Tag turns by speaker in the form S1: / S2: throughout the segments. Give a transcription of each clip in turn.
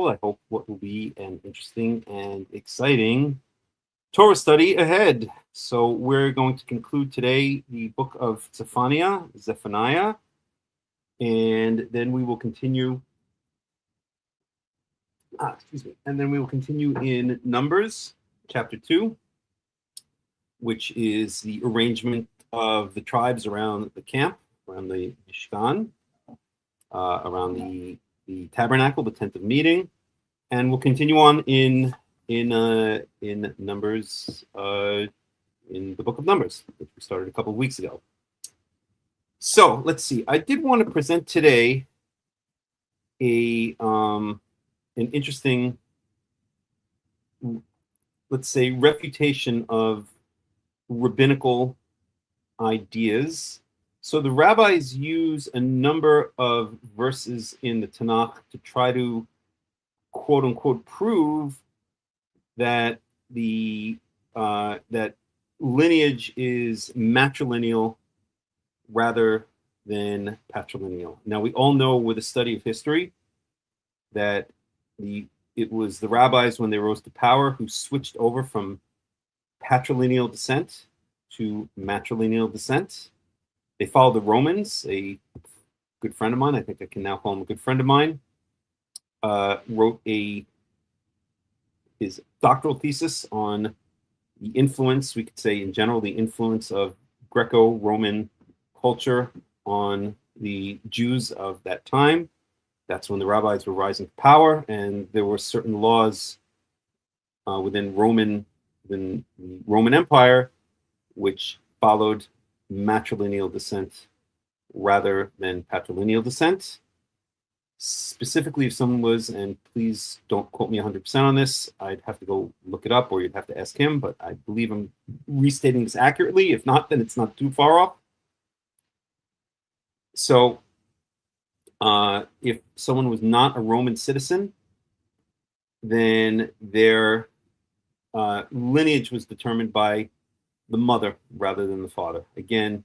S1: schedule. I hope what will be an interesting and exciting Torah study ahead. So we're going to conclude today the book of Zephaniah, and then we will continue. And then we will continue in Numbers, chapter 2, which is the arrangement of the tribes around the camp, around the Mishkan, around the tabernacle, the tent of meeting, and we'll continue on in Numbers, in the book of Numbers, which we started a couple of weeks ago. So let's see. I did want to present today an interesting, let's say, refutation of rabbinical ideas. So the rabbis use a number of verses in the Tanakh to try to, quote unquote, prove that that lineage is matrilineal rather than patrilineal. Now we all know with a study of history that it was the rabbis when they rose to power who switched over from patrilineal descent to matrilineal descent. They followed the Romans. A good friend of mine, I think I can now call him a good friend of mine, wrote his doctoral thesis on the influence, we could say in general, the influence of Greco-Roman culture on the Jews of that time. That's when the rabbis were rising to power, and there were certain laws within the Roman Empire which followed matrilineal descent rather than patrilineal descent. Specifically, if someone was, and please don't quote me 100% on this, I'd have to go look it up, or you'd have to ask him, but I believe I'm restating this accurately. If not, then it's not too far off. So if someone was not a Roman citizen, then their lineage was determined by the mother rather than the father. Again,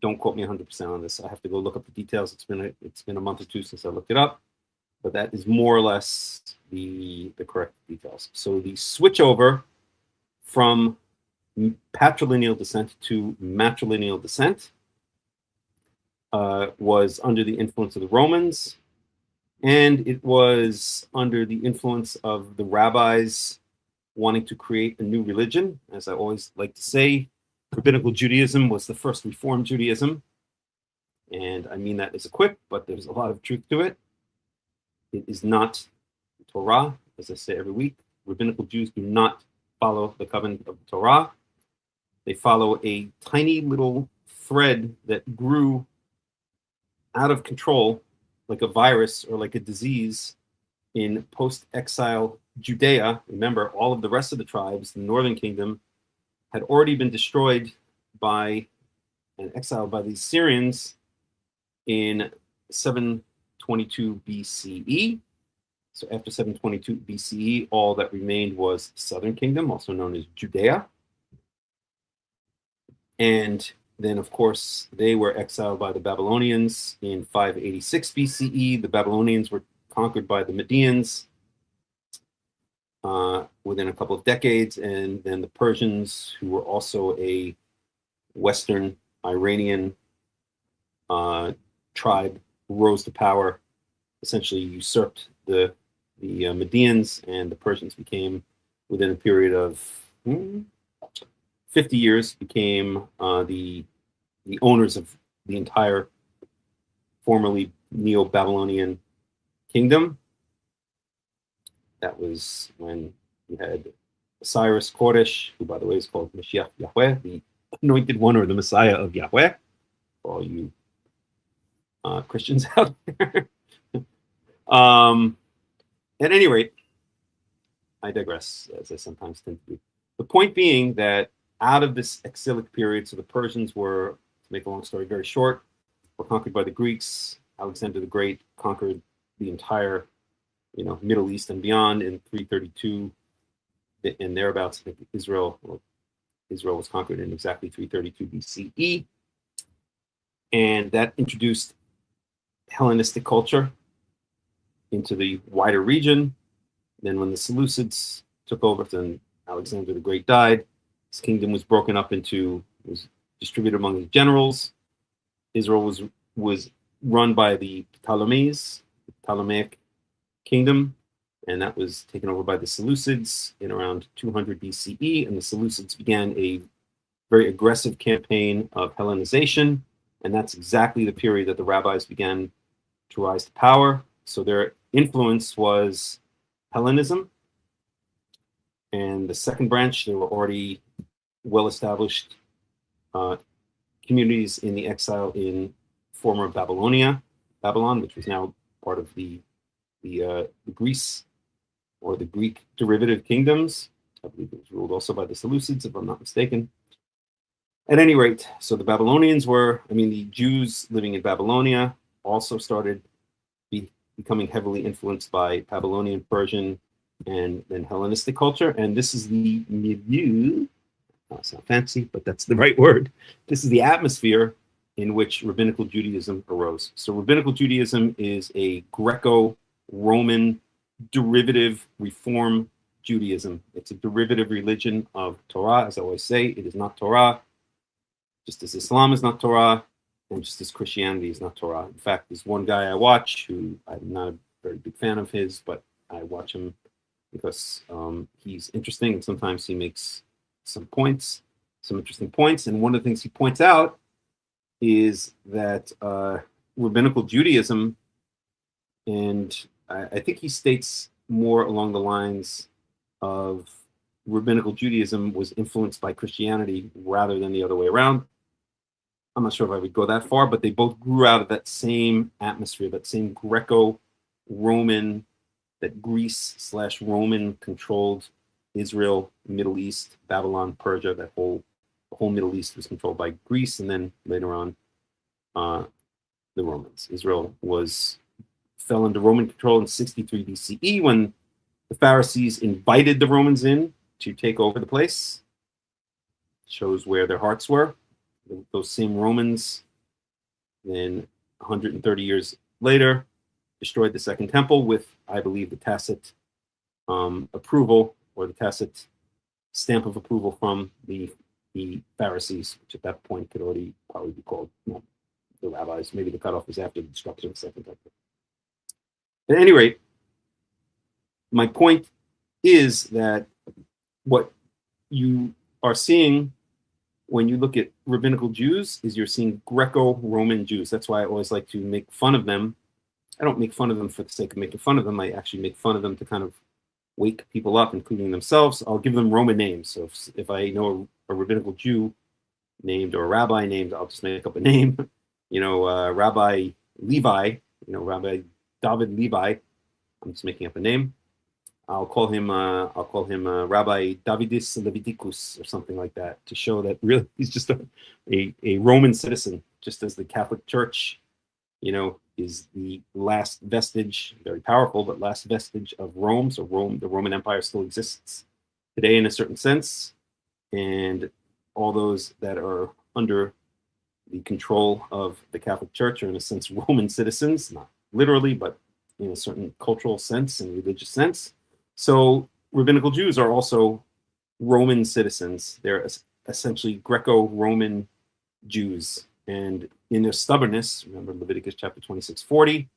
S1: don't quote me 100% on this. I have to go look up the details. It's been a month or two since I looked it up, but that is more or less the correct details. So the switch over from patrilineal descent to matrilineal descent was under the influence of the Romans, and it was under the influence of the rabbis wanting to create a new religion. As I always like to say, Rabbinical Judaism was the first Reformed Judaism, and I mean that as a quip, but there's a lot of truth to it. It is not Torah, as I say every week. Rabbinical Jews do not follow the covenant of the Torah. They follow a tiny little thread that grew out of control, like a virus or like a disease, in post-exile Judea. Remember, all of the rest of the tribes, the northern kingdom, had already been destroyed by and exiled by the Syrians in 722 BCE. So after 722 BCE, all that remained was the southern kingdom, also known as Judea. And then, of course, they were exiled by the Babylonians in 586 BCE. The Babylonians were conquered by the Medians within a couple of decades, and then the Persians, who were also a Western Iranian tribe, rose to power, essentially usurped the Medians, and the Persians became, within a period of 50 years, became the owners of the entire formerly Neo-Babylonian kingdom. That was when you had Cyrus Koresh, who, by the way, is called Mashiach Yahweh, the anointed one, or the Messiah of Yahweh, for all you Christians out there. At any rate, I digress, as I sometimes tend to do. The point being that out of this exilic period, so the Persians were, to make a long story very short, were conquered by the Greeks. Alexander the Great conquered the entire, Middle East and beyond in 332 and thereabouts. I think Israel was conquered in exactly 332 BCE, and that introduced Hellenistic culture into the wider region. Then when the Seleucids took over, then Alexander the Great died. His kingdom was broken up was distributed among his generals. Israel was run by the Ptolemaic kingdom, and that was taken over by the Seleucids in around 200 BCE. And the Seleucids began a very aggressive campaign of Hellenization, and that's exactly the period that the rabbis began to rise to power. So their influence was Hellenism. And the second branch, there were already well-established communities in the exile in former Babylon, which was now part of the Greece or the Greek derivative kingdoms. I believe it was ruled also by the Seleucids, if I'm not mistaken. At any rate, so the Babylonians the Jews living in Babylonia also started becoming heavily influenced by Babylonian, Persian, and then Hellenistic culture. And this is the milieu, it's not fancy, but that's the right word. This is the atmosphere in which Rabbinical Judaism arose. So Rabbinical Judaism is a Greco-Roman derivative reform Judaism. It's a derivative religion of Torah. As I always say, it is not Torah, just as Islam is not Torah, and just as Christianity is not Torah. In fact, there's one guy I watch who I'm not a very big fan of his, but I watch him because he's interesting, and sometimes he makes some interesting points. And one of the things he points out is that Rabbinical Judaism, and I think he states more along the lines of Rabbinical Judaism was influenced by Christianity rather than the other way around. I'm not sure if I would go that far, but they both grew out of that same atmosphere, that same Greco-Roman, that Greece/Roman controlled Israel, Middle East, Babylon, Persia. The whole Middle East was controlled by Greece, and then later on, the Romans. Israel fell under Roman control in 63 BCE when the Pharisees invited the Romans in to take over the place. Shows where their hearts were. Those same Romans, then 130 years later, destroyed the Second Temple with, I believe, the tacit approval or the tacit stamp of approval from the Pharisees, which at that point could already probably be called the rabbis. Maybe the cutoff was after the destruction of the Second Temple. At any rate, my point is that what you are seeing when you look at Rabbinical Jews is you're seeing Greco-Roman Jews. That's why I always like to make fun of them. I don't make fun of them for the sake of making fun of them. I actually make fun of them to kind of wake people up, including themselves. I'll give them Roman names. So if I know a Rabbinical Jew named or a rabbi named, I'll just make up a name. Rabbi Levi, Rabbi David Levi. I'm just making up a name. I'll call him Rabbi Davidis Leviticus or something like that, to show that really he's just a Roman citizen, just as the Catholic Church, is the last vestige, very powerful, but last vestige of Rome. So the Roman Empire still exists today in a certain sense, and all those that are under the control of the Catholic Church are in a sense Roman citizens, not literally, but in a certain cultural sense and religious sense. So Rabbinical Jews are also Roman citizens. They're essentially Greco-Roman Jews. And in their stubbornness, remember Leviticus chapter 26:40,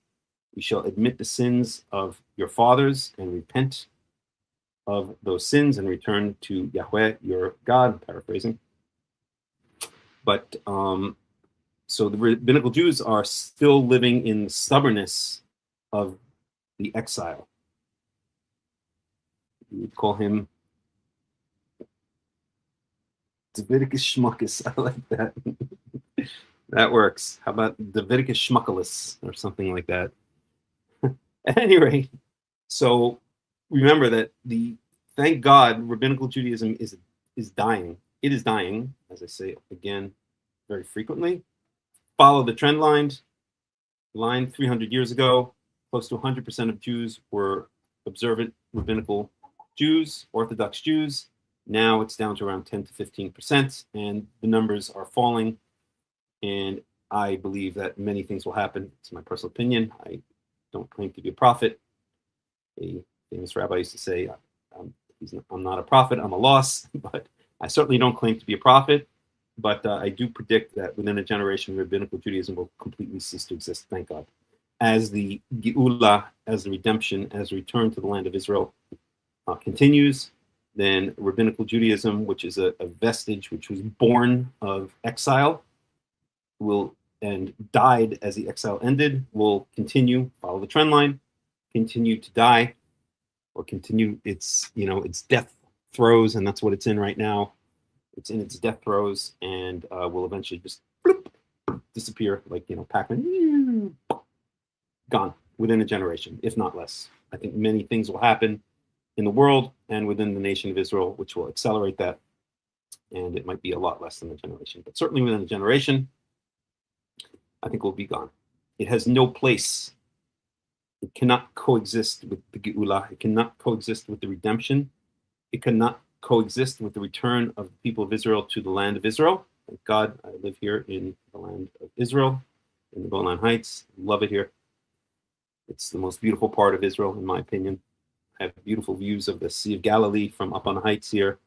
S1: you shall admit the sins of your fathers and repent of those sins and return to Yahweh, your God, paraphrasing. But so the Rabbinical Jews are still living in the stubbornness of the exile. You would call him Davidic Schmuckus. I like that. That works. How about Davidic Schmuckulus or something like that? At any rate, so remember that thank God, Rabbinical Judaism is dying. It is dying, as I say again very frequently. Follow the trend line 300 years ago, close to 100% of Jews were observant Rabbinical Jews, Orthodox Jews. Now it's down to around 10 to 15%, and the numbers are falling. And I believe that many things will happen. It's my personal opinion. I don't claim to be a prophet, A famous rabbi used to say, I'm not a prophet, I'm a loss, but I certainly don't claim to be a prophet. But I do predict that within a generation, Rabbinical Judaism will completely cease to exist, thank God. As the Geula, as the redemption, as the return to the land of Israel continues, then Rabbinical Judaism, which is a vestige which was born of exile, and died as the exile ended, will continue, follow the trend line, continue to die, or continue its death throes, and that's what it's in right now. It's in its death throes, and will eventually just bloop, disappear, like Pac-Man, gone within a generation, if not less. I think many things will happen in the world and within the nation of Israel, which will accelerate that, and it might be a lot less than a generation, but certainly within a generation, I think it will be gone. It has no place. It cannot coexist with the Geula. It cannot coexist with the redemption. It cannot coexist with the return of the people of Israel to the land of Israel. Thank God I live here in the land of Israel, in the Golan Heights. Love it here. It's the most beautiful part of Israel, in my opinion. I have beautiful views of the Sea of Galilee from up on the heights here,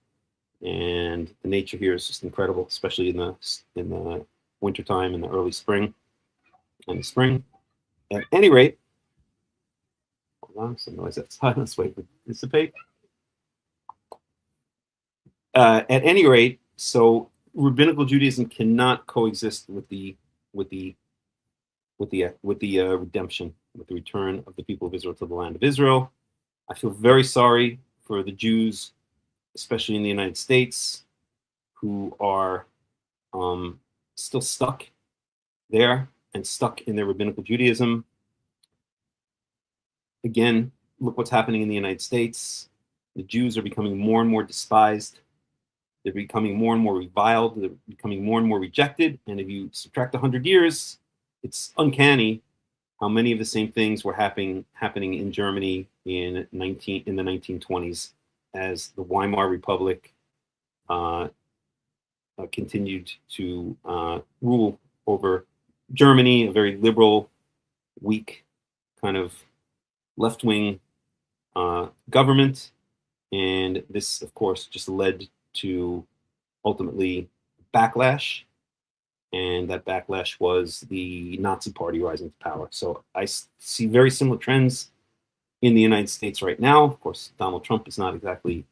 S1: and the nature here is just incredible, especially in the wintertime and the early spring and the spring. At any rate, hold on, some noise outside. Let's wait for it to dissipate. At any rate, so Rabbinical Judaism cannot coexist with the redemption, with the return of the people of Israel to the land of Israel. I feel very sorry for the Jews, especially in the United States, who are still stuck there and stuck in their Rabbinical Judaism. Again, look what's happening in the United States. The Jews are becoming more and more despised. They're becoming more and more reviled. They're becoming more and more rejected. And if you subtract 100 years, it's uncanny how many of the same things were happening in Germany in the 1920s as the Weimar Republic continued to rule over Germany, a very liberal, weak, kind of left-wing government. And this, of course, just led to ultimately backlash, and that backlash was the Nazi Party rising to power. So I see very similar trends in the United States right now. Of course, Donald Trump is not exactly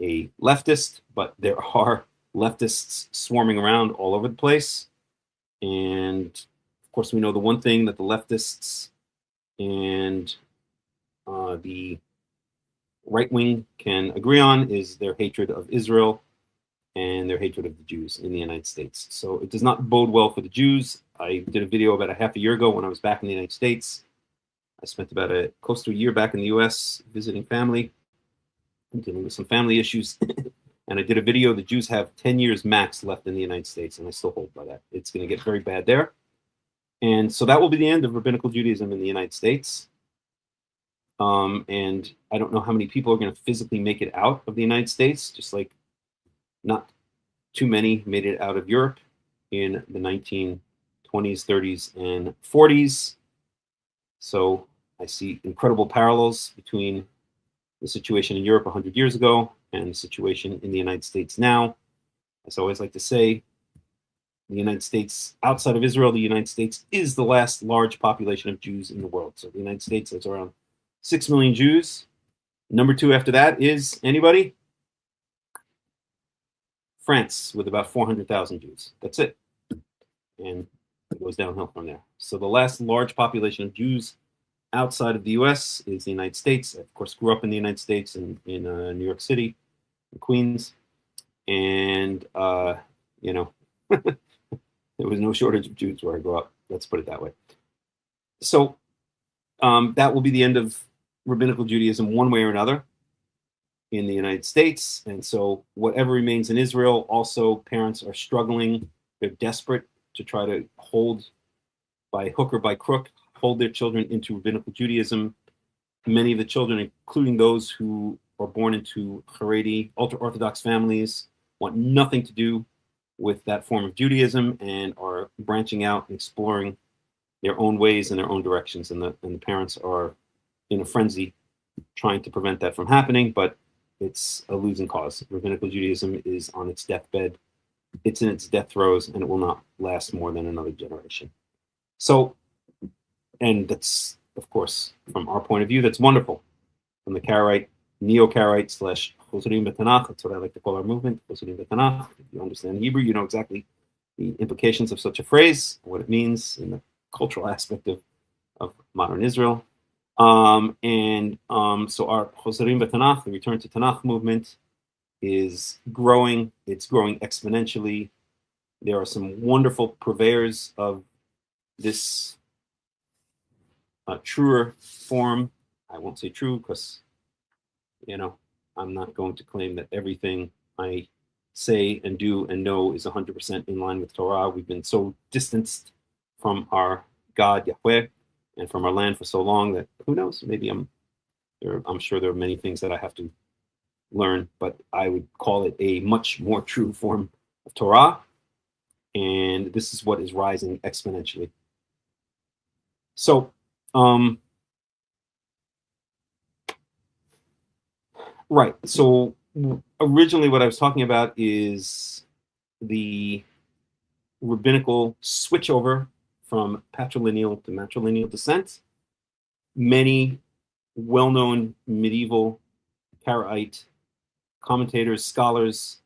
S1: a leftist, but there are leftists swarming around all over the place. And of course, we know the one thing that the leftists and the right wing can agree on is their hatred of Israel and their hatred of the Jews in the United States. So it does not bode well for the Jews. I did a video about a half a year ago when I was back in the United States. I spent about close to a year back in the US visiting family and dealing with some family issues. And I did a video, the Jews have 10 years max left in the United States, and I still hold by that. It's going to get very bad there. And so that will be the end of Rabbinical Judaism in the United States. And I don't know how many people are going to physically make it out of the United States, just like not too many made it out of Europe in the 1920s, 30s, and 40s. So I see incredible parallels between the situation in Europe 100 years ago and the situation in the United States now. As I always like to say, the United States, outside of Israel, the United States is the last large population of Jews in the world. So the United States has around 6 million Jews. Number 2 after that is anybody? France, with about 400,000 Jews. That's it. And it goes downhill from there. So the last large population of Jews outside of the US is the United States. I, of course, grew up in the United States in New York City, in Queens. And, there was no shortage of Jews where I grew up. Let's put it that way. So that will be the end of Rabbinical Judaism one way or another in the United States. And so whatever remains in Israel, also parents are struggling. They're desperate to try to hold, by hook or by crook, hold their children into Rabbinical Judaism. Many of the children, including those who are born into Karaite, ultra-Orthodox families, want nothing to do with that form of Judaism and are branching out and exploring their own ways and their own directions. And the parents are in a frenzy trying to prevent that from happening, but it's a losing cause. Rabbinical Judaism is on its deathbed. It's in its death throes, and it will not last more than another generation. So, and that's, of course, from our point of view, that's wonderful. From the Karaite, neo-Karaite / Choserim B'Tanakh, that's what I like to call our movement, Choserim B'Tanakh. If you understand Hebrew, you know exactly the implications of such a phrase, what it means in the cultural aspect of modern Israel. So our Choserim B'Tanakh, the Return to Tanakh movement, is growing. It's growing exponentially. There are some wonderful purveyors of this truer form. I won't say true because, I'm not going to claim that everything I say and do and know is 100% in line with Torah. We've been so distanced from our God, Yahweh, and from our land for so long that who knows, maybe I'm sure there are many things that I have to learn, but I would call it a much more true form of Torah. And this is what is rising exponentially. So, right. So originally what I was talking about is the rabbinical switchover from patrilineal to matrilineal descent. Many well-known medieval Karaite commentators, scholars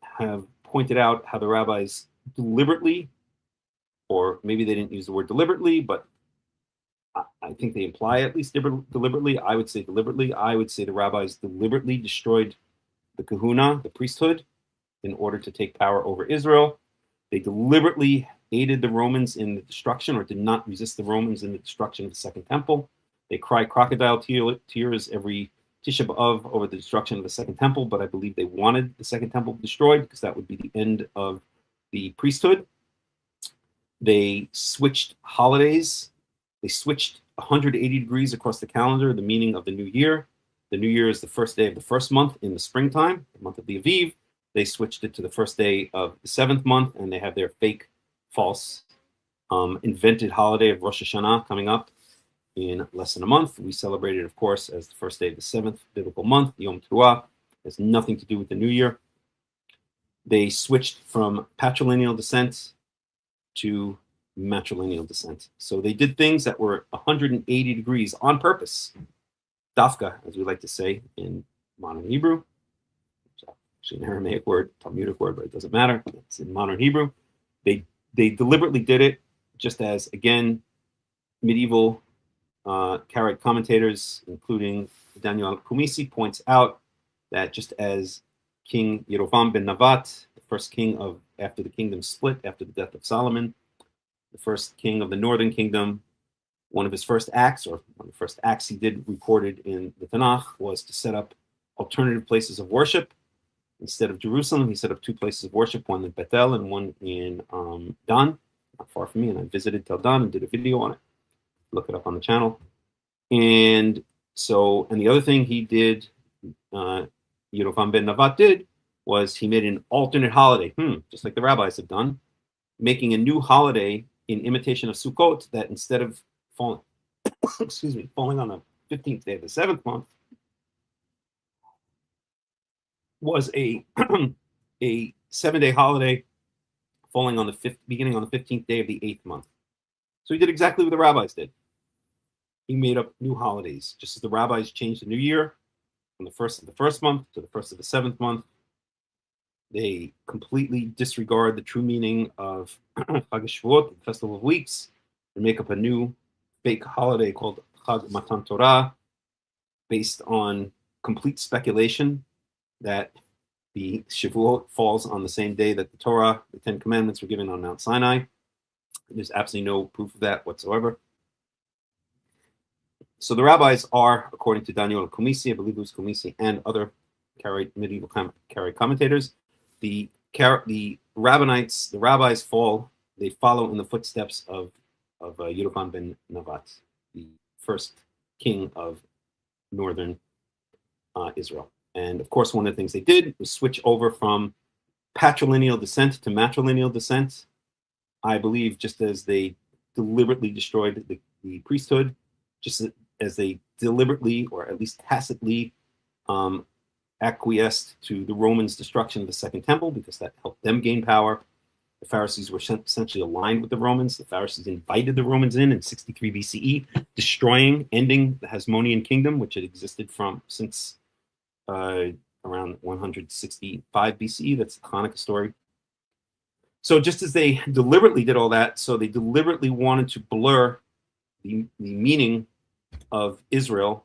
S1: have pointed out how the rabbis deliberately, or maybe they didn't use the word deliberately, but I think they imply at least deliberately. I would say deliberately. I would say the rabbis deliberately destroyed the kahuna, the priesthood, in order to take power over Israel. They deliberately aided the Romans in the destruction, or did not resist the Romans in the destruction of the Second Temple. They cry crocodile tears every Tisha B'Av over the destruction of the Second Temple, but I believe they wanted the Second Temple destroyed because that would be the end of the priesthood. They switched holidays. They switched 180 degrees across the calendar, the meaning of the new year. The new year is the first day of the first month in the springtime, the month of the Aviv. They switched it to the first day of the seventh month, and they have their fake, false, invented holiday of Rosh Hashanah coming up in less than a month. We celebrate it, of course, as the first day of the seventh biblical month, Yom Teruah. It has nothing to do with the new year. They switched from patrilineal descent to matrilineal descent. So they did things that were 180 degrees on purpose. Dafka, as we like to say in modern Hebrew. It's actually an Aramaic word, Talmudic word, but it doesn't matter. It's in modern Hebrew. They deliberately did it, just as, again, medieval Karaite commentators, including Daniel Kumisi, points out that just as King Yerovam ben Navat, the first king after the kingdom split after the death of Solomon, the first king of the northern kingdom, one of the first acts he did recorded in the Tanakh was to set up alternative places of worship. Instead of Jerusalem, he set up two places of worship, one in Bethel and one in Dan, not far from me, and I visited Tel Dan and did a video on it. Look it up on the channel. And the other thing he did, Yerovam ben Navat did, was he made an alternate holiday, just like the rabbis have done, making a new holiday in imitation of Sukkot that instead of falling on the 15th day of the seventh month, was a 7-day holiday falling on beginning on the 15th day of the 8th month. So he did exactly what the rabbis did. He made up new holidays, just as the rabbis changed the new year from the first of the first month to the first of the seventh month. They completely disregard the true meaning of Chag HaShavuot, the Festival of Weeks, and make up a new fake holiday called Chag Matan Torah, based on complete speculation that the Shavuot falls on the same day that the Torah, the Ten Commandments, were given on Mount Sinai. There's absolutely no proof of that whatsoever. So the rabbis are, according to Daniel Kumisi, I believe it was Kumisi, and other medieval Karaite commentators, the Rabbinites, the rabbis they follow in the footsteps of Yerovam ben Navat, the first king of northern Israel. And of course, one of the things they did was switch over from patrilineal descent to matrilineal descent. I believe just as they deliberately destroyed the priesthood, just as they deliberately, or at least tacitly, acquiesced to the Romans' destruction of the Second Temple, because that helped them gain power. The Pharisees were essentially aligned with the Romans. The Pharisees invited the Romans in 63 BCE, ending the Hasmonean kingdom, which had existed since around 165 BCE. That's the Hanukkah story. So just as they deliberately did all that, so they deliberately wanted to blur the meaning of Israel,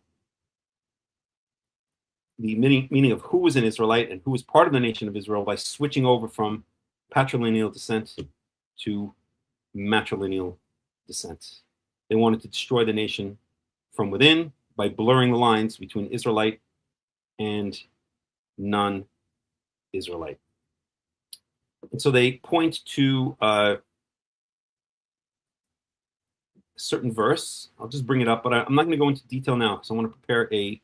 S1: the meaning of who was an Israelite and who was part of the nation of Israel, by switching over from patrilineal descent to matrilineal descent. They wanted to destroy the nation from within by blurring the lines between Israelite and non-Israelite. And so they point to a certain verse. I'll just bring it up, but I'm not going to go into detail now because I want to prepare a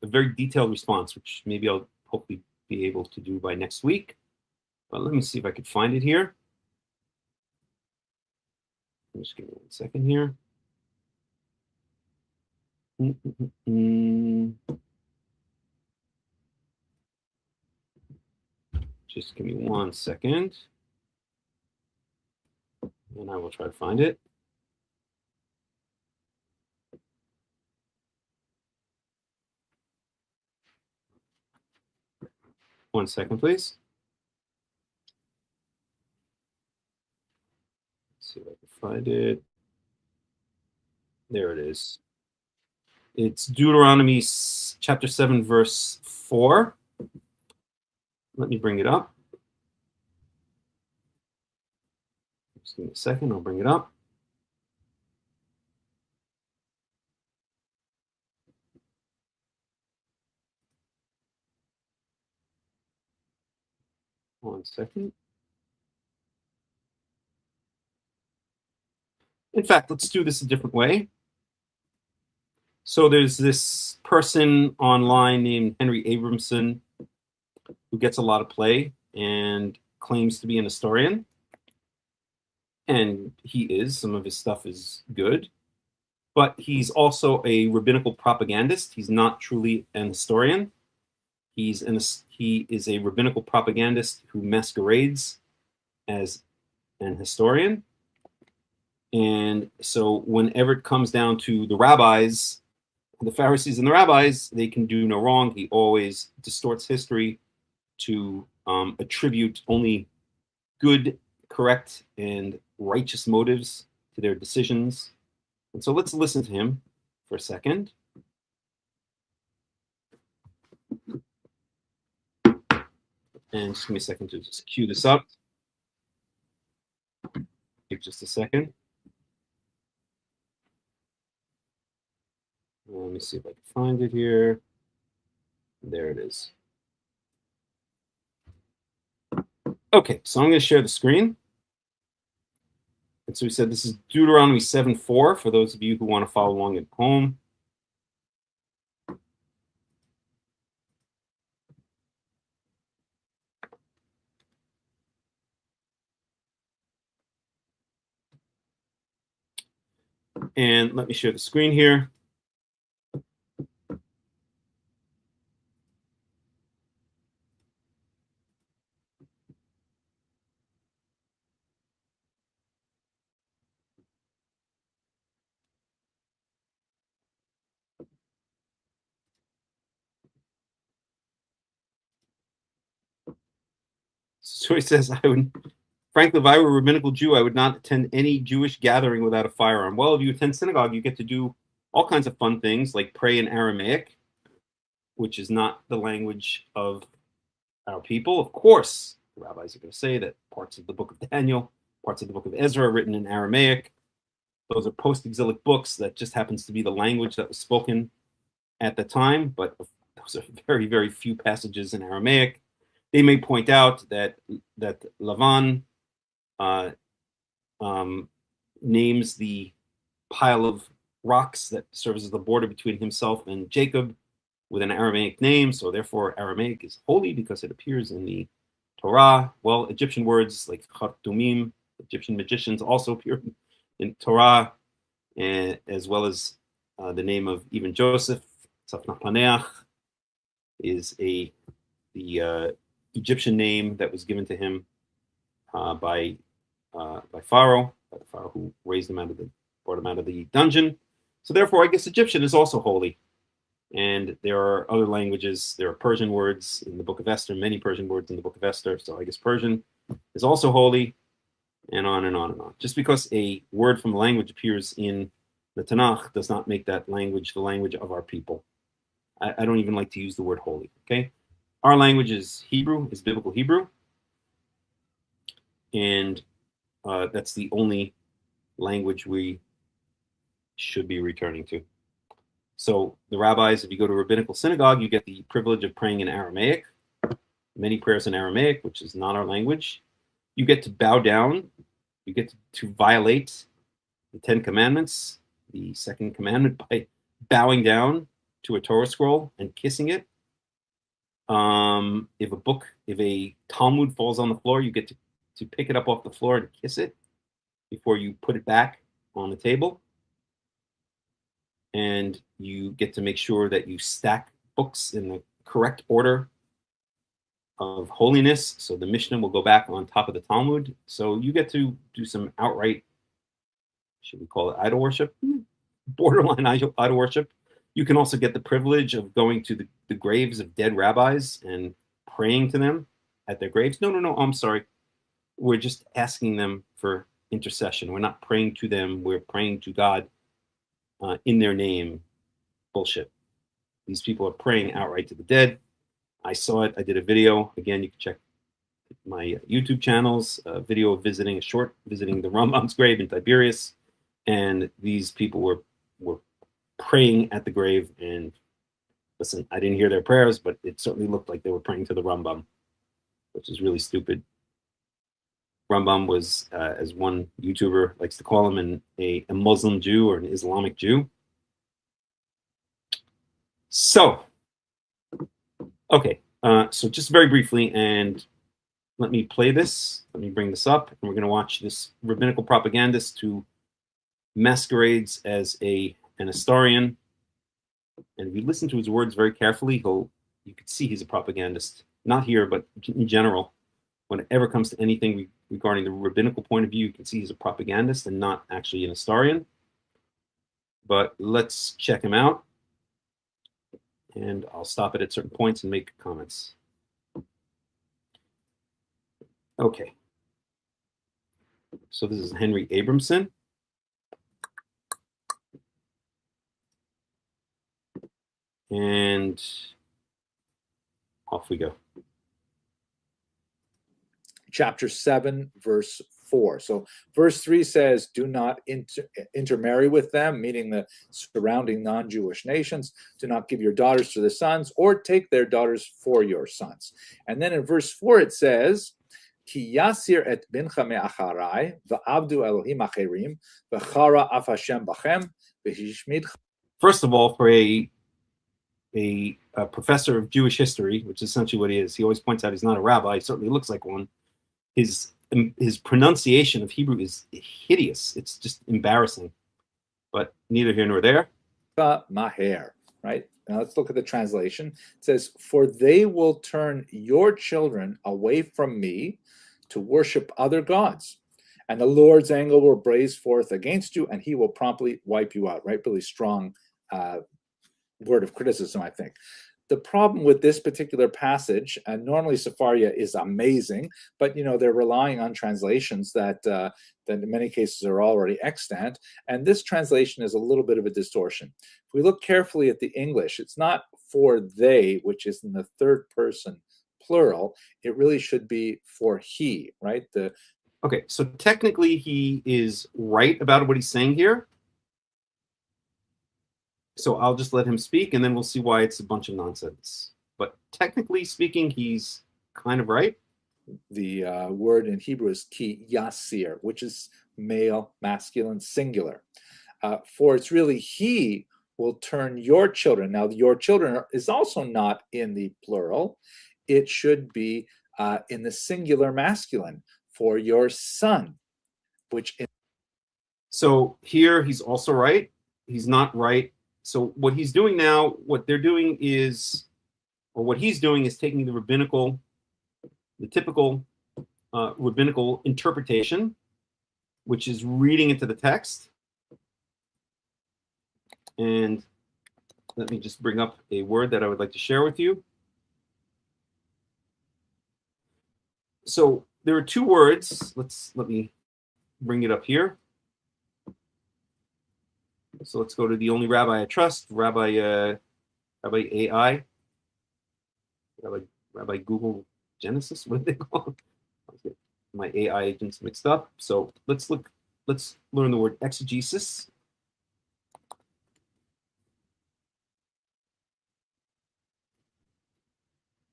S1: very detailed response, which maybe I'll hopefully be able to do by next week. But let me see if I could find it here. Just give me 1 second here. Just give me 1 second, and I will try to find it. One second, please. Let's see if I can find it. There it is. It's Deuteronomy chapter 7, verse 4. Let me bring it up. Just give me a second, I'll bring it up. One second. In fact, let's do this a different way. So there's this person online named Henry Abramson who gets a lot of play and claims to be an historian. And he is. Some of his stuff is good. But he's also a rabbinical propagandist. He's not truly an historian. He is a rabbinical propagandist who masquerades as an historian. And so whenever it comes down to the rabbis, the Pharisees and the rabbis, they can do no wrong. He always distorts history to attribute only good, correct, and righteous motives to their decisions. And so let's listen to him for a second. And just give me a second to just cue this up. Take just a second. Let me see if I can find it here. There it is. Okay, so I'm going to share the screen. And so we said this is Deuteronomy 7:4 for those of you who want to follow along at home. And let me share the screen here. So he says, frankly, if I were a rabbinical Jew, I would not attend any Jewish gathering without a firearm. Well, if you attend synagogue, you get to do all kinds of fun things, like pray in Aramaic, which is not the language of our people. Of course, the rabbis are going to say that parts of the book of Daniel, parts of the book of Ezra are written in Aramaic. Those are post-exilic books. That just happens to be the language that was spoken at the time, but those are very, very few passages in Aramaic. They may point out that Lavan names the pile of rocks that serves as the border between himself and Jacob with an Aramaic name, so therefore Aramaic is holy because it appears in the Torah. Well, Egyptian words like Khartoumim, Egyptian magicians, also appear in Torah, as well as the name of even Joseph, Tzafnah Paneach, is the Egyptian name that was given to him by Pharaoh, the Pharaoh who brought him out of the dungeon. So therefore, I guess Egyptian is also holy. And there are other languages. There are Persian words in the Book of Esther, many Persian words in the Book of Esther. So I guess Persian is also holy, and on and on and on. Just because a word from a language appears in the Tanakh does not make that language the language of our people. I don't even like to use the word holy, okay? Our language is Hebrew, is biblical Hebrew. And that's the only language we should be returning to. So the rabbis, if you go to a rabbinical synagogue, you get the privilege of praying in Aramaic, many prayers in Aramaic, which is not our language. You get to bow down. You get to violate the 10 Commandments, the second commandment, by bowing down to a Torah scroll and kissing it. If a Talmud falls on the floor, you get to pick it up off the floor and kiss it before you put it back on the table. And you get to make sure that you stack books in the correct order of holiness. So the Mishnah will go back on top of the Talmud. So you get to do some outright, should we call it idol worship? Borderline idol worship. You can also get the privilege of going to the graves of dead rabbis and praying to them at their graves. No, I'm sorry. We're just asking them for intercession. We're not praying to them. We're praying to God in their name. Bullshit. These people are praying outright to the dead. I saw it. I did a video. Again, you can check my YouTube channels, a video of visiting the Rambam's grave in Tiberias. And these people were praying at the grave. And listen, I didn't hear their prayers, but it certainly looked like they were praying to the Rambam, which is really stupid. Rambam was, as one YouTuber likes to call him, a Muslim Jew or an Islamic Jew. So, okay, so just very briefly, and let me play this. Let me bring this up, and we're going to watch this rabbinical propagandist who masquerades as an historian. And if you listen to his words very carefully, you could see he's a propagandist. Not here, but in general. When it ever comes to anything regarding the rabbinical point of view, you can see he's a propagandist and not actually an historian. But let's check him out. And I'll stop it at certain points and make comments. Okay. So this is Henry Abramson. And off we go.
S2: Chapter 7, verse 4. So verse 3 says, do not intermarry with them, meaning the surrounding non-Jewish nations. Do not give your daughters to the sons or take their daughters for your sons. And then in verse 4 it says, Ki yasir et bincha me'acharai va'avdu Elohim acherim v'chara af Hashem bachem v'hishmid.
S1: First of all, for a professor of Jewish history, which is essentially what he is, he always points out he's not a rabbi. He certainly looks like one. His pronunciation of Hebrew is hideous. It's just embarrassing. But neither here nor there.
S2: Maher, right? Now let's look at the translation. It says, for they will turn your children away from me to worship other gods. And the Lord's anger will blaze forth against you, and he will promptly wipe you out, right? Really strong word of criticism, I think. The problem with this particular passage, and normally Sepharia is amazing, but they're relying on translations that in many cases are already extant, and this translation is a little bit of a distortion. If we look carefully at the English, it's not for they, which is in the third person plural. It really should be for he, right?
S1: Okay, so technically he is right about what he's saying here. So I'll just let him speak, and then we'll see why it's a bunch of nonsense. But technically speaking, he's kind of right.
S2: The word in Hebrew is ki yasir, which is male, masculine, singular. For it's really he will turn your children. Now, your children is also not in the plural. It should be in the singular masculine, for your son, which.
S1: So here he's also right. He's not right So what he's doing now, what they're doing is, or what he's doing is taking the typical rabbinical interpretation, which is reading into the text. And let me just bring up a word that I would like to share with you. So there are two words. Let me bring it up here. So let's go to the only rabbi I trust, Rabbi AI, Rabbi Google Genesis. What do they call it? My AI agents mixed up. So let's learn the word exegesis.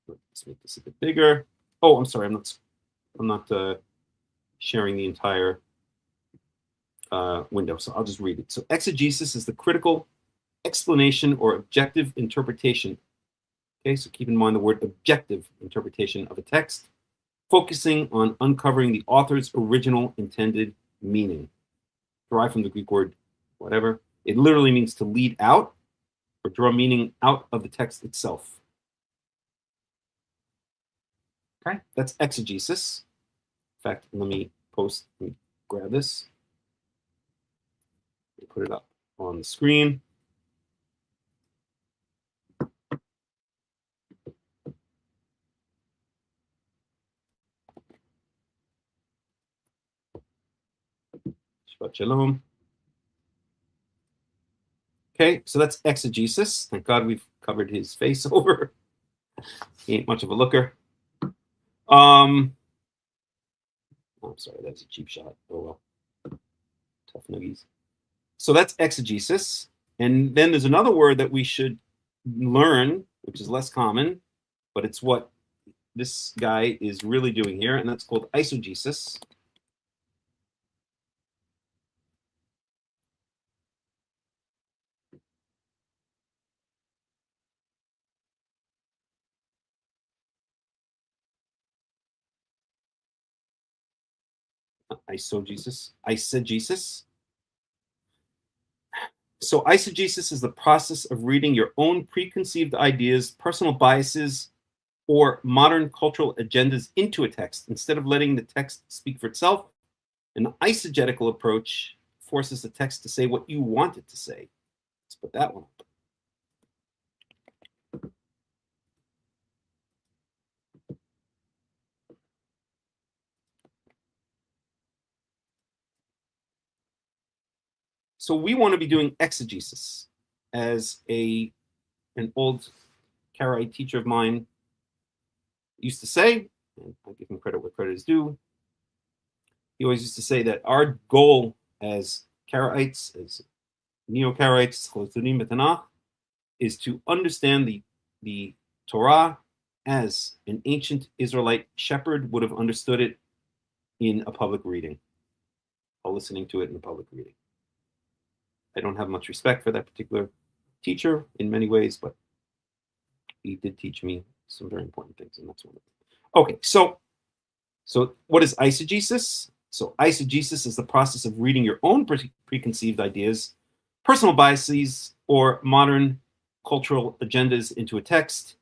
S1: Let's make this a bit bigger. Oh, I'm sorry. I'm not sharing the entire window, so I'll just read it. So exegesis is the critical explanation or objective interpretation. Okay, so keep in mind the word objective interpretation of a text, focusing on uncovering the author's original intended meaning. Derived from the Greek word whatever. It literally means to lead out or draw meaning out of the text itself. Okay, that's exegesis. In fact, let me grab this. Put it up on the screen. Shabbat shalom. Okay, so that's exegesis. Thank God we've covered his face over. He ain't much of a looker. I'm sorry, that's a cheap shot. Oh well. Tough nuggies. So that's exegesis. And then there's another word that we should learn, which is less common, but it's what this guy is really doing here, and that's called eisegesis. Eisegesis. So eisegesis is the process of reading your own preconceived ideas, personal biases, or modern cultural agendas into a text. Instead of letting the text speak for itself, an eisegetical approach forces the text to say what you want it to say. Let's put that one up. So we want to be doing exegesis. As an old Karaite teacher of mine used to say, and I'll give him credit where credit is due, he always used to say that our goal as Karaites, as Neo-Karaites, is to understand the Torah as an ancient Israelite shepherd would have understood it in a public reading, or listening to it in a public reading. I don't have much respect for that particular teacher in many ways, but he did teach me some very important things, and that's one of them. Okay, so what is eisegesis? So eisegesis is the process of reading your own preconceived ideas, personal biases, or modern cultural agendas into a text,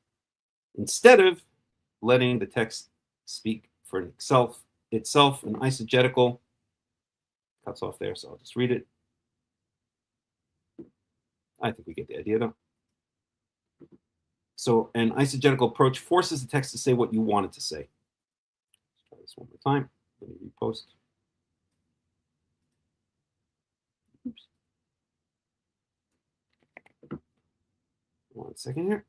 S1: instead of letting the text speak for itself. An eisegetical cuts off there, so I'll just read it. I think we get the idea, though. So an eisegetical approach forces the text to say what you want it to say. Let's try this one more time. Let me repost. Oops. 1 second here.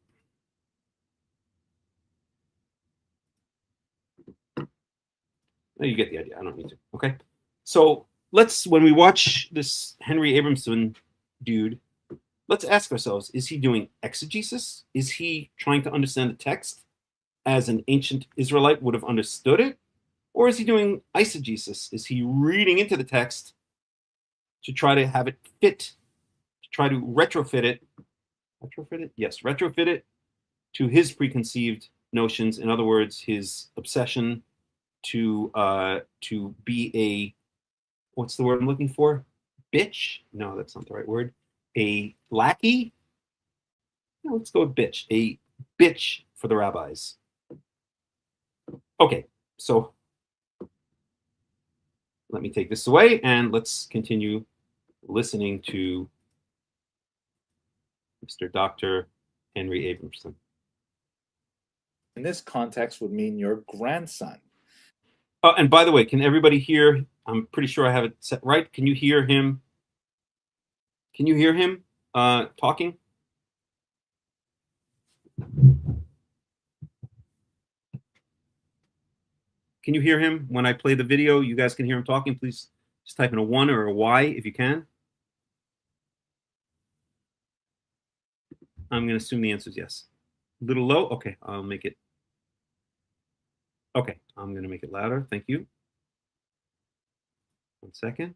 S1: No, you get the idea. I don't need to. Okay. So when we watch this Henry Abramson dude, let's ask ourselves, is he doing exegesis? Is he trying to understand the text as an ancient Israelite would have understood it? Or is he doing eisegesis? Is he reading into the text to try to have it fit, to try to retrofit it? Yes, retrofit it to his preconceived notions. In other words, his obsession to be a, what's the word I'm looking for? Bitch? No, that's not the right word. A lackey let's go with bitch. A bitch for the rabbis. Okay, so let me take this away and let's continue listening to Mr. Dr. Henry Abramson.
S2: In this context would mean your grandson.
S1: Oh, and by the way, can everybody hear? I'm pretty sure I have it set right. Can you hear him? Can you hear him talking? Can you hear him when I play the video? You guys can hear him talking. Please just type in a 1 or a Y if you can. I'm going to assume the answer is yes. A little low? Okay, I'll make it. Okay, I'm going to make it louder. Thank you. 1 second.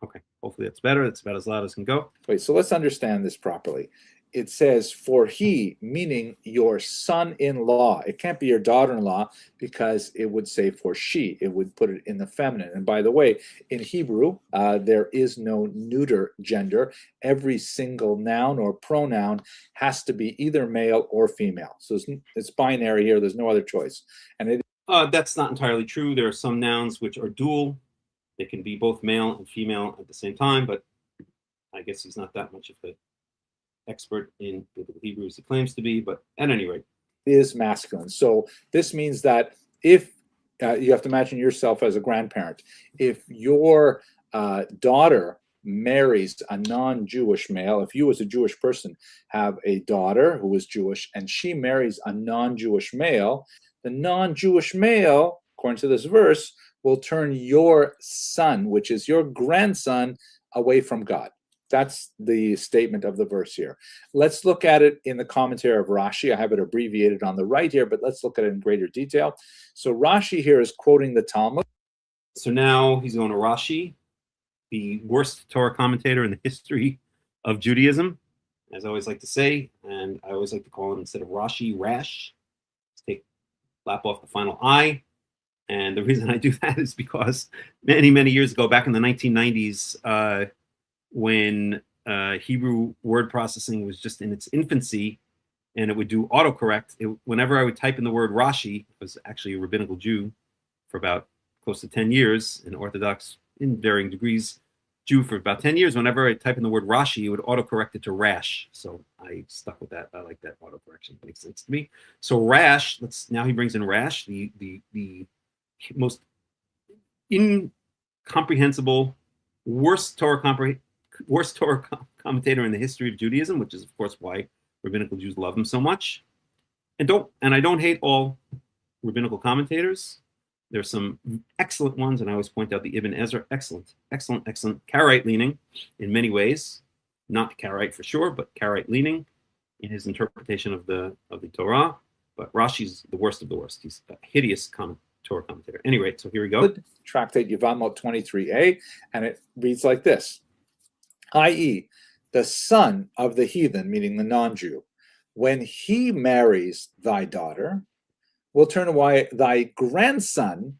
S1: Okay, hopefully that's better. That's about as loud as can go.
S2: Wait, so let's understand this properly. It says, for he, meaning your son-in-law. It can't be your daughter-in-law because it would say for she. It would put it in the feminine. And by the way, in Hebrew, there is no neuter gender. Every single noun or pronoun has to be either male or female. So it's binary here. There's no other choice. And
S1: that's not entirely true. There are some nouns which are dual. They can be both male and female at the same time, but I guess he's not that much of an expert in biblical Hebrew as he claims to be, but at any rate.
S2: Is masculine. So this means that if you have to imagine yourself as a grandparent, if your daughter marries a non-Jewish male, if you as a Jewish person have a daughter who is Jewish and she marries a non-Jewish male, the non-Jewish male, according to this verse, will turn your son, which is your grandson, away from God. That's the statement of the verse here. Let's look at it in the commentary of Rashi. I have it abbreviated on the right here, but let's look at it in greater detail. So Rashi here is quoting the Talmud.
S1: So now he's going to Rashi, the worst Torah commentator in the history of Judaism, as I always like to say, and I always like to call him, instead of Rashi, Rash. Let's lap off the final I. And the reason I do that is because many, many years ago, back in the 1990s, when Hebrew word processing was just in its infancy and it would do autocorrect, whenever I would type in the word Rashi, I was actually a rabbinical Jew for about close to 10 years, and Orthodox in varying degrees Jew for about 10 years. Whenever I type in the word Rashi, it would autocorrect it to Rash. So I stuck with that. I like that autocorrection. It makes sense to me. So Rash, now he brings in Rash, the most incomprehensible, worst Torah commentator in the history of Judaism, which is of course why rabbinical Jews love him so much. And I don't hate all rabbinical commentators. There's some excellent ones, and I always point out the Ibn Ezra, excellent Karaite leaning in many ways, not Karaite for sure, but Karaite leaning in his interpretation of the Torah. But Rashi's the worst of the worst. He's a hideous Torah commentator. Anyway, so here we go.
S2: Tractate Yevamot 23a, and it reads like this, i.e., the son of the heathen, meaning the non-Jew, when he marries thy daughter, will turn away thy grandson,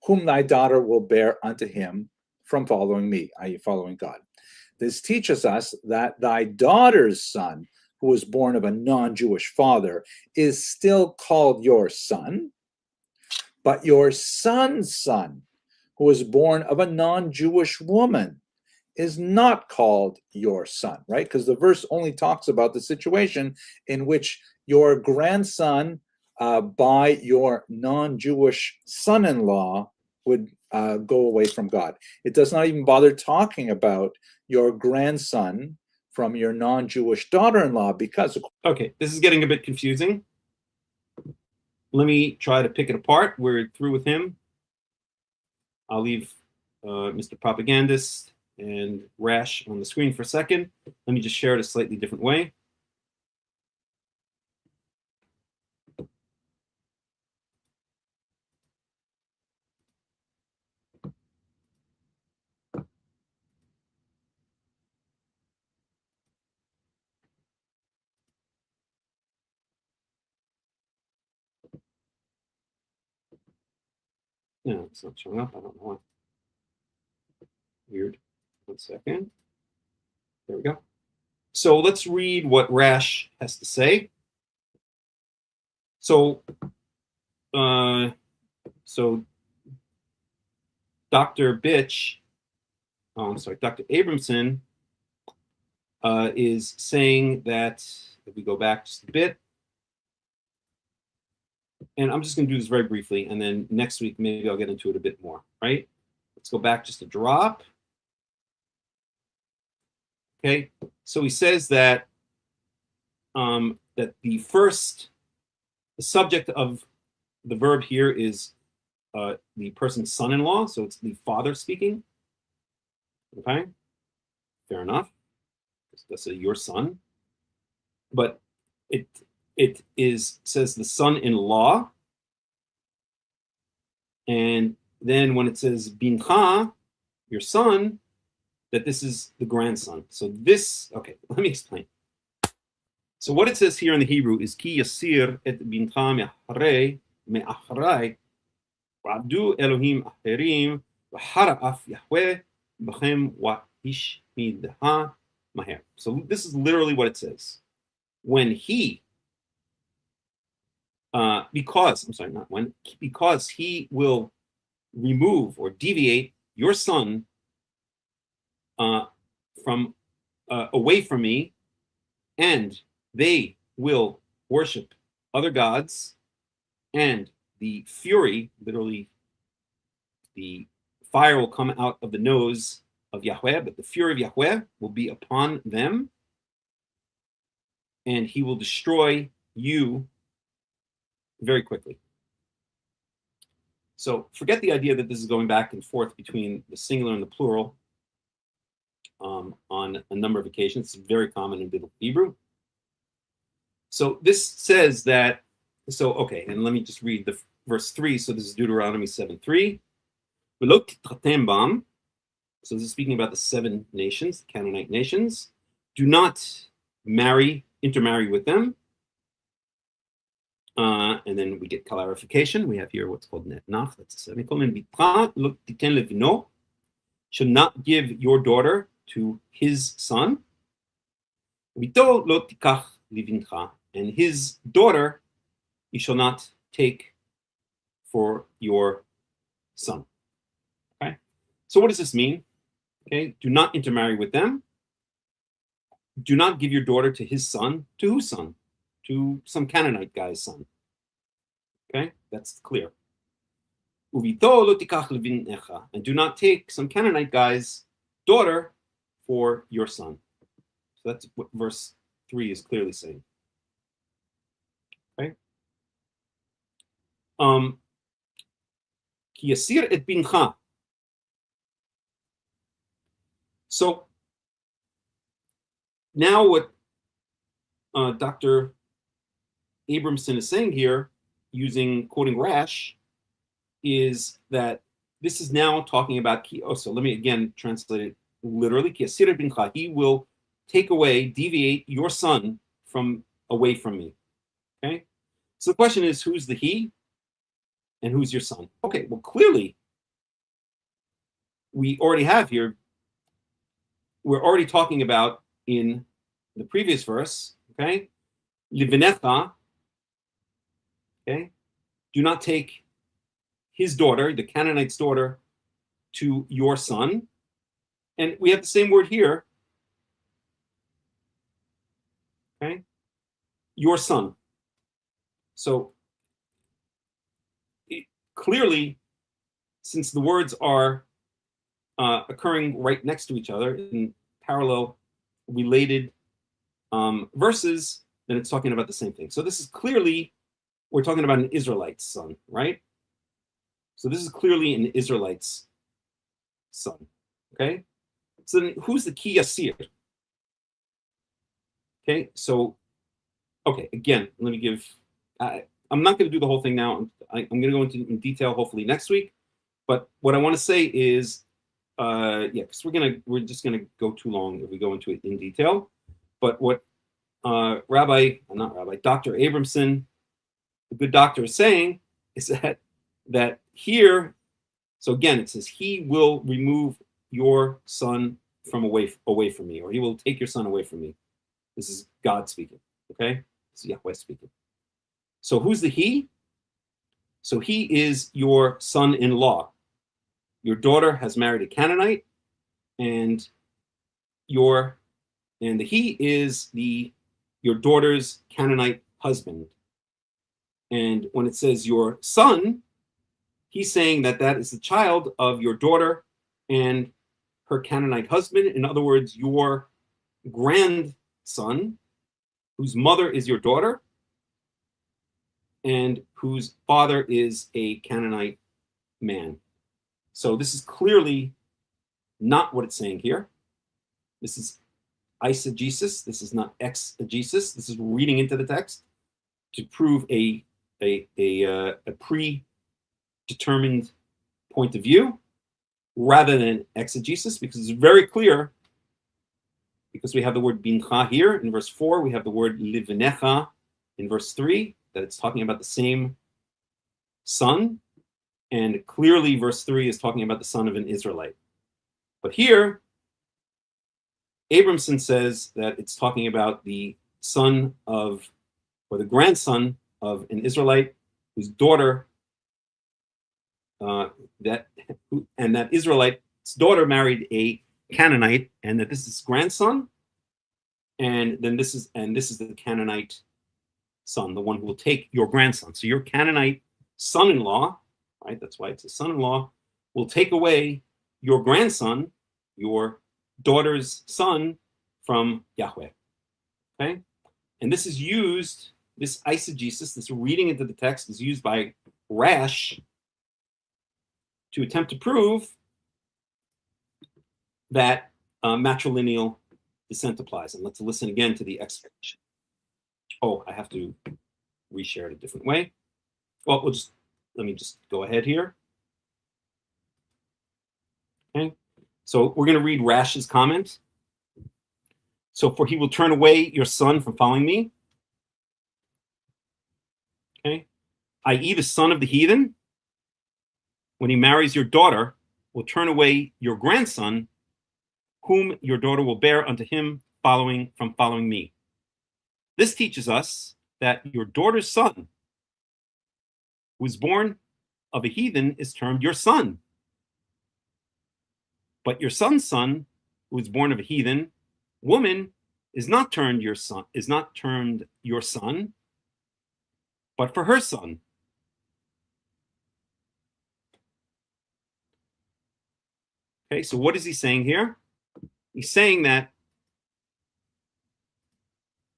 S2: whom thy daughter will bear unto him from following me, i.e., following God. This teaches us that thy daughter's son, who was born of a non-Jewish father, is still called your son, but your son's son, who was born of a non-Jewish woman, is not called your son, right? Because the verse only talks about the situation in which your grandson by your non-Jewish son-in-law would go away from God. It does not even bother talking about your grandson from your non-Jewish daughter-in-law because...
S1: Okay, this is getting a bit confusing. Let me try to pick it apart. We're through with him. I'll leave Mr. Propagandist and Rash on the screen for a second. Let me just share it a slightly different way. No, it's not showing up. I don't know why. Weird. 1 second. There we go. So let's read what Rash has to say. So, Dr. Dr. Abramson is saying that, if we go back just a bit, and I'm just going to do this very briefly, and then next week maybe I'll get into it a bit more, right? Let's go back just a drop. Okay, so he says that that the subject of the verb here is the person's son-in-law, so it's the father speaking. Okay, fair enough. Let's say your son, but it says the son-in-law, and then when it says bincha, your son, that this is the grandson. So this, okay, let me explain. So what it says here in the Hebrew is ki yasir et bincha me'achrai v'abdu Elohim acherim v'hara'af Yahweh b'chem wa'ishmidha maher. So this is literally what it says. When he, because he will remove or deviate your son from away from me, and they will worship other gods, and the fury, literally the fire will come out of the nose of Yahweh, but the fury of Yahweh will be upon them, and he will destroy you very quickly. So forget the idea that this is going back and forth between the singular and the plural on a number of occasions. It's very common in biblical Hebrew. So this says that, so okay, and let me just read the verse 3. So this is Deuteronomy 7:3. So this is speaking about the 7 nations, the Canaanite nations. Do not intermarry with them. And then we get clarification. We have here what's called netnach. That's a semicolon. Should not give your daughter to his son. And his daughter you shall not take for your son. Okay. So what does this mean? Okay. Do not intermarry with them. Do not give your daughter to his son. To whose son? To some Canaanite guy's son. Okay, that's clear. And do not take some Canaanite guy's daughter for your son. So that's what verse 3 is clearly saying. Okay. So now what Dr. Abramson is saying here, quoting Rash, is that this is now talking about so let me again translate it literally. He will deviate your son away from me. Okay, so the question is, who's the he and who's your son? Okay, well, clearly we already have here, we're already talking about in the previous verse, okay, Livinecha, okay, do not take his daughter, the Canaanite's daughter, to your son. And we have the same word here, okay, your son. So clearly, since the words are occurring right next to each other in parallel, related verses, then it's talking about the same thing. So this is clearly, we're talking about an Israelite's son, right? So this is clearly an Israelite's son, okay? So then who's the ki yasir? Okay, so, okay, again, let me give, I'm not going to do the whole thing now. I'm going to go into in detail hopefully next week. But what I want to say is, because we're just gonna go too long if we go into it in detail. But what Dr. Abramson, the good doctor, is saying is that here, so again, it says he will remove your son from away from me, or he will take your son away from me. This is God speaking. Okay, this is Yahweh speaking. So who's the he? So he is your son-in-law. Your daughter has married a Canaanite, and the he is your daughter's Canaanite husband. And when it says your son, he's saying that is the child of your daughter and her Canaanite husband. In other words, your grandson, whose mother is your daughter, and whose father is a Canaanite man. So this is clearly not what it's saying here. This is eisegesis. This is not exegesis. This is reading into the text to prove a predetermined point of view rather than exegesis, because it's very clear, because we have the word bincha here in verse 4, we have the word livnecha in verse 3, that it's talking about the same son, and clearly verse 3 is talking about the son of an Israelite. But here, Abramson says that it's talking about the son of, or the grandson of an Israelite whose daughter, that Israelite's daughter married a Canaanite, and that this is grandson, and then this is the Canaanite son, the one who will take your grandson. So your Canaanite son-in-law, right? That's why it's a son-in-law, will take away your grandson, your daughter's son, from Yahweh. Okay, and this is used. This eisegesis, this reading into the text, is used by Rash to attempt to prove that matrilineal descent applies. And let's listen again to the explanation. Oh, I have to reshare it a different way. Well, let me just go ahead here. Okay, so we're going to read Rash's comment. So, for he will turn away your son from following me. Okay, i.e., the son of the heathen, when he marries your daughter, will turn away your grandson, whom your daughter will bear unto him from following me. This teaches us that your daughter's son, who is born of a heathen, is termed your son. But your son's son, who is born of a heathen woman, is not termed your son, but for her son. Okay, so what is he saying here? He's saying that,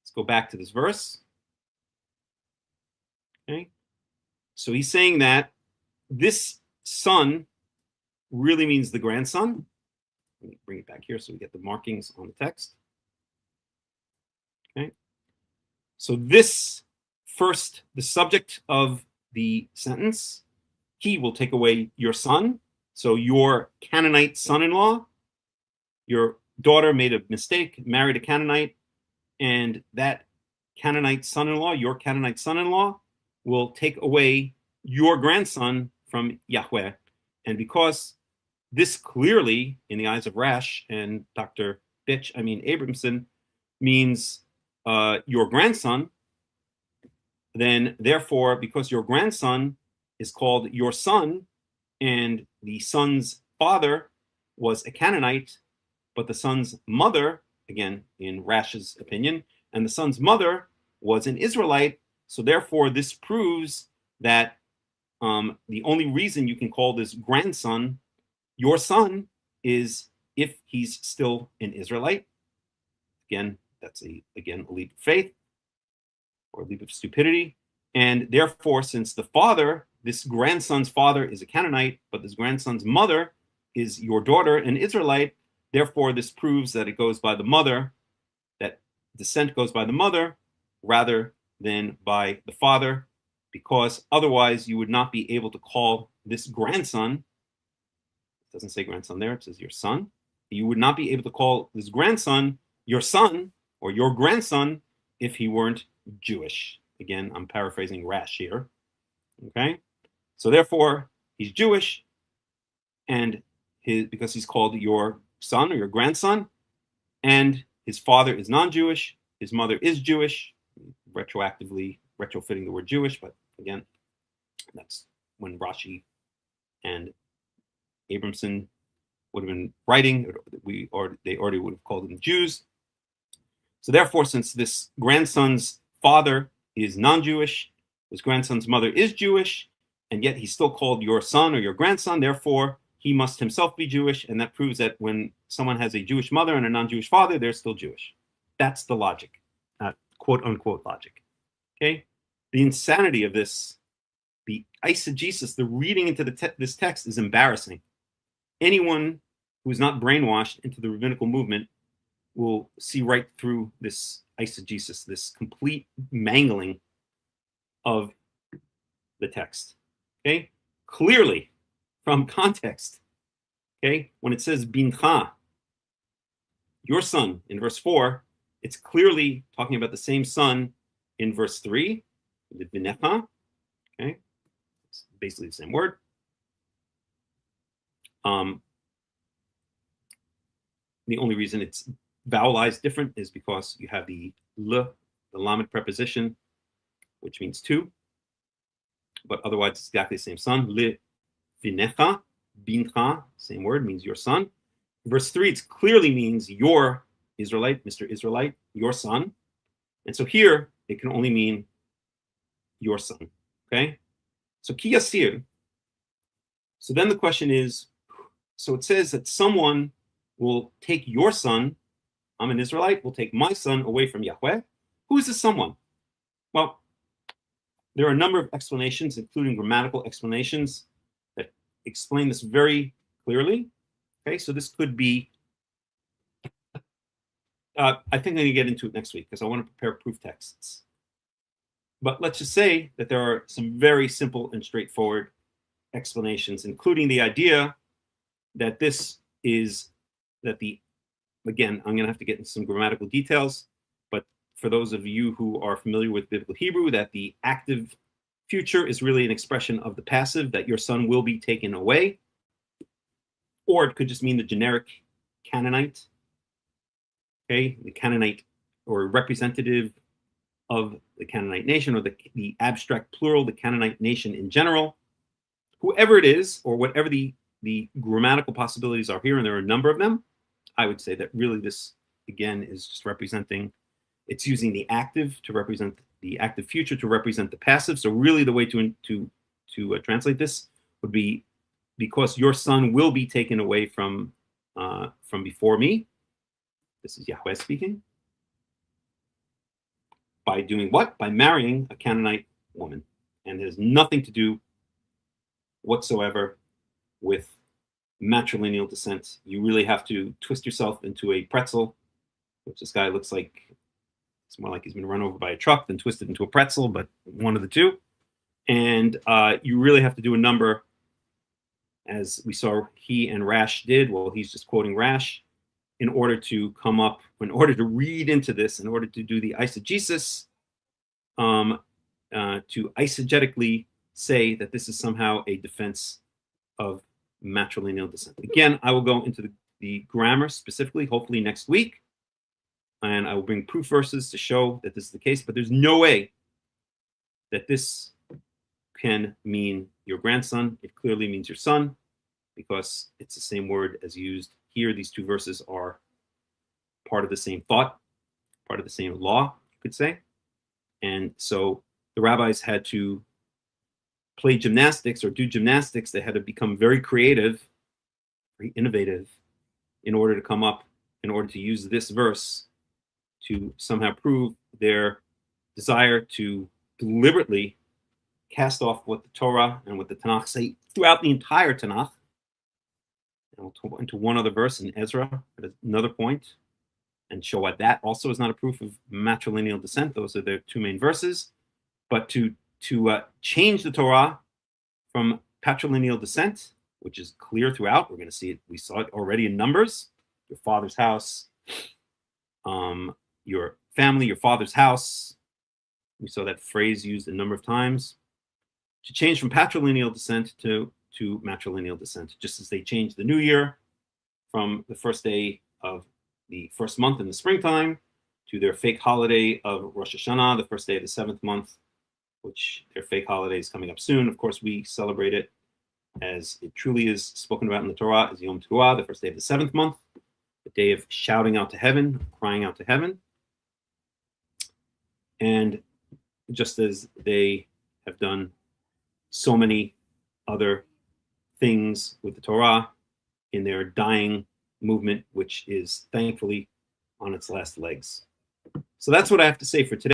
S1: let's go back to this verse. Okay, so he's saying that this son really means the grandson. Let me bring it back here so we get the markings on the text. Okay, so this first, the subject of the sentence, he will take away your son. So your Canaanite son-in-law, your daughter made a mistake, married a Canaanite, and that Canaanite son-in-law, your Canaanite son-in-law, will take away your grandson from Yahweh. And because this clearly, in the eyes of Rash and Dr. Abramson, means your grandson, then therefore, because your grandson is called your son, and the son's father was a Canaanite, but the son's mother, again, in Rash's opinion, and the son's mother was an Israelite, so therefore this proves that the only reason you can call this grandson your son is if he's still an Israelite. Again, that's a leap of faith or a leap of stupidity. And therefore, since the father, this grandson's father, is a Canaanite, but this grandson's mother is your daughter, an Israelite, therefore this proves that it goes by the mother, that descent goes by the mother rather than by the father, because otherwise you would not be able to call this grandson, it doesn't say grandson there, it says your son, you would not be able to call this grandson your son or your grandson if he weren't Jewish. Again, I'm paraphrasing Rash here. Okay, so therefore he's Jewish, and because he's called your son or your grandson, and his father is non-Jewish, his mother is Jewish, retroactively retrofitting the word Jewish, but again, that's when Rashi and Abramson would have been writing, they already would have called them Jews. So therefore, since this grandson's father is non-Jewish, his grandson's mother is Jewish, and yet he's still called your son or your grandson, therefore he must himself be Jewish, and that proves that when someone has a Jewish mother and a non-Jewish father, they're still Jewish. That's the logic, quote-unquote logic. Okay? The insanity of this, the eisegesis, the reading into this text is embarrassing. Anyone who is not brainwashed into the rabbinical movement will see right through this eisegesis, this complete mangling of the text. Okay? Clearly, from context, okay, when it says bincha, your son, in verse 4, it's clearly talking about the same son in verse 3, the binecha, okay? It's basically the same word. The only reason it's vowelized different is because you have the l, the lamed preposition, which means two, but otherwise it's exactly the same son. Le vinecha, bincha, same word, means your son. Verse 3, it clearly means your Israelite, Mr. Israelite, your son. And so here, it can only mean your son, okay? So ki yasir. So then the question is, so it says that someone will take your son, I'm an Israelite, will take my son away from Yahweh. Who is this someone? Well, there are a number of explanations, including grammatical explanations, that explain this very clearly. Okay, so this could be, I think I'm going to get into it next week because I want to prepare proof texts. But let's just say that there are some very simple and straightforward explanations, including the idea that this is, again, I'm going to have to get into some grammatical details, but for those of you who are familiar with biblical Hebrew, that the active future is really an expression of the passive, that your son will be taken away. Or it could just mean the generic Canaanite, okay, the Canaanite or representative of the Canaanite nation, or the abstract plural, the Canaanite nation in general. Whoever it is, or whatever the grammatical possibilities are here, and there are a number of them, I would say that really this, again, is just representing, it's using the active to represent the active future to represent the passive. So really the way to translate this would be, because your son will be taken away from before me. This is Yahweh speaking. By doing what? By marrying a Canaanite woman. And it has nothing to do whatsoever with matrilineal descent. You really have to twist yourself into a pretzel, which this guy looks like, it's more like he's been run over by a truck than twisted into a pretzel, but one of the two. And you really have to do a number, as we saw he and Rash did. Well, he's just quoting Rash, in order to come up, in order to read into this, in order to do the eisegesis, to eisegetically say that this is somehow a defense of matrilineal descent. Again, I will go into the grammar specifically, hopefully next week, and I will bring proof verses to show that this is the case, but there's no way that this can mean your grandson. It clearly means your son, because it's the same word as used here. These two verses are part of the same thought, part of the same law, you could say. And so the rabbis had to play gymnastics or do gymnastics. They had to become very creative, very innovative, in order to come up, in order to use this verse to somehow prove their desire to deliberately cast off what the Torah and what the Tanakh say throughout the entire Tanakh. And we'll go into one other verse in Ezra at another point, and show why that also is not a proof of matrilineal descent. Those are their two main verses. But to change the Torah from patrilineal descent, which is clear throughout, we're going to see it. We saw it already in Numbers. Your father's house, your family, your father's house. We saw that phrase used a number of times. To change from patrilineal descent to matrilineal descent, just as they changed the New Year from the first day of the first month in the springtime to their fake holiday of Rosh Hashanah, the first day of the seventh month, which their fake holiday is coming up soon. Of course, we celebrate it as it truly is spoken about in the Torah as Yom Teruah, the first day of the seventh month, the day of shouting out to heaven, crying out to heaven. And just as they have done so many other things with the Torah in their dying movement, which is thankfully on its last legs. So that's what I have to say for today.